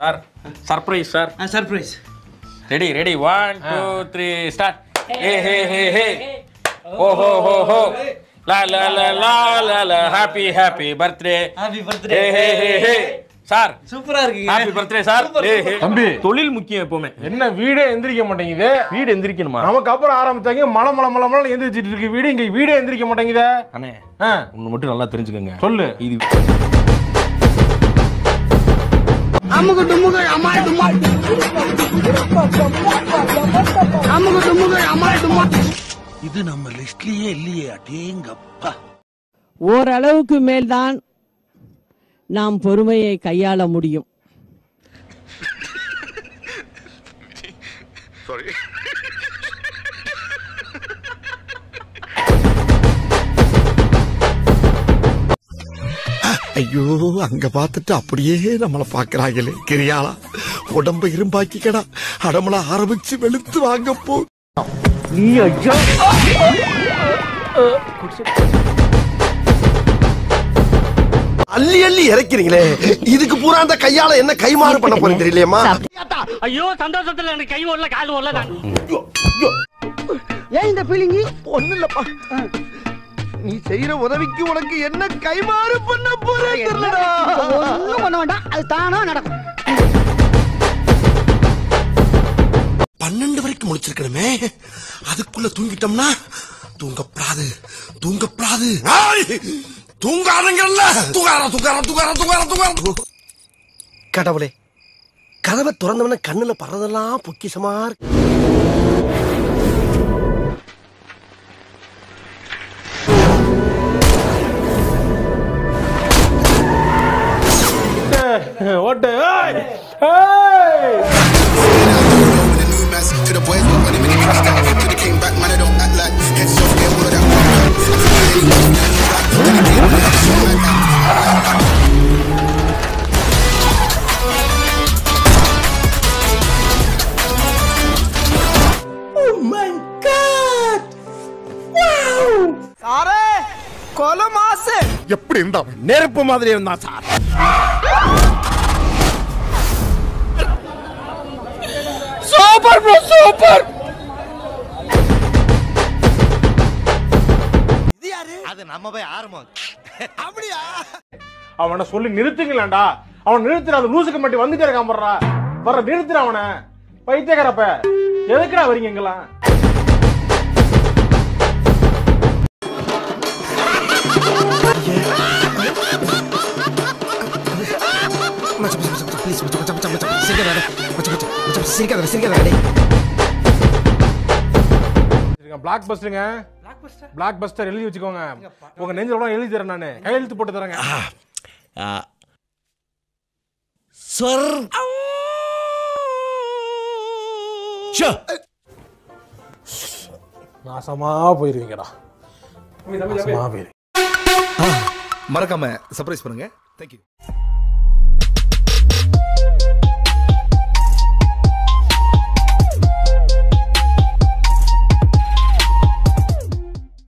Sir surprise sir. Surprise. Ready ready 1 2 3 start. Hey hey hey hey oh ho ho ho la la la la la la happy happy birthday. Happy birthday. Hey hey hey hey sir சூப்பரா இருக்கு. Happy birthday sir. தம்பி தொழில் முக்கியம் எப்பவுமே. என்ன வீடே எந்திரிக்க மாட்டேங்குது. வீடு எந்திரிக்கணுமா? நமக்கு அப்புறம் ஆரம்பிச்சாங்க மலை மலை மலை மலை எந்திரிச்சிட்டு இருக்கு வீடு. இங்க வீடே எந்திரிக்க மாட்டேங்குதே. அண்ணே ஒன்னு மட்டும் நல்லா தெரிஞ்சுக்கங்க. சொல்லு. இது அமுகு டுமுகு அமால் டுமால் அமுகு டுமுகு அமால் டுமால். இது நம்ம லிஸ்ட்லயே இல்லையே. அடேங்கப்பா. ஓரளவுக்கு மேல்தான் நாம் பொறுமையை கையாள முடியும். ஐயோ, அங்க பார்த்துட்டு அப்படியே நம்மள பாக்குறாங்களே. கிரியாளா உடம்ப இரும்பாக்கிக்கடா. அடமள ஆரம்பிச்சு வெளுத்து வாங்க போ. நீ ஐயா அள்ளி அள்ளி இறக்கிறீங்களே. இதுக்கு பூரா அந்த கையால என்ன கைமாறு பண்ண போறேன் தெரியலையம்மா. ஐயோ சந்தோஷத்துல எனக்கு கை ஓடல கால் ஓடல. ஏன் இந்த பீலிங்கி? ஒண்ணு இல்லப்பா. நீ செய்யற உதவிக்கு உனக்கு என்ன கைமாறு பண்ண போறேன் தெரியலடா. ஒண்ணும் பண்ண வேண்டாம், அது தானா நடக்கும். 12 வரைக்கும் முடிச்சிருக்கணுமே. அதுக்குள்ள தூங்கிட்டோம்னா தூங்கப்படாது தூங்கப்படாது. தூங்காதங்கல்ல. தூங்கார தூங்கார தூங்கார தூங்கார தூங்கார. கடவுளே, கதவை திறந்தவன கண்ணுல பறதெல்லாம் பொக்கிஷமா இருக்கு. ஓட்டு. எப்படி இருந்தா நெருப்பு மாதிரி இருந்தா சார். Super bro super. அது நம்ம போய் ஆரம்பம். அப்படியா? அவனை சொல்லி நிறுத்துங்களேன்டா. அவன் நிறுத்துற. அந்த லூசுக்கு மட்டும் வந்துட்டே இருக்கான் போடுறா. வர நிறுத்துற அவனை. பைத்தியக்காரப்ப எதுக்குடா வரீங்க எங்கெல்லாம்? பிளாக் பஸ்டருங்க. பிளாக் பஸ்டர் எழுதி வச்சுக்கோங்க. உங்க நெஞ்சில எழுதி தரேன். நானு கையெழுத்து போட்டு தரேங்க. நாசமா போயிருவீங்கடா. நாசமா போயிருவீங்க. மறக்காம சர்ப்ரைஸ் பண்ணுங்க. தேங்க்யூ.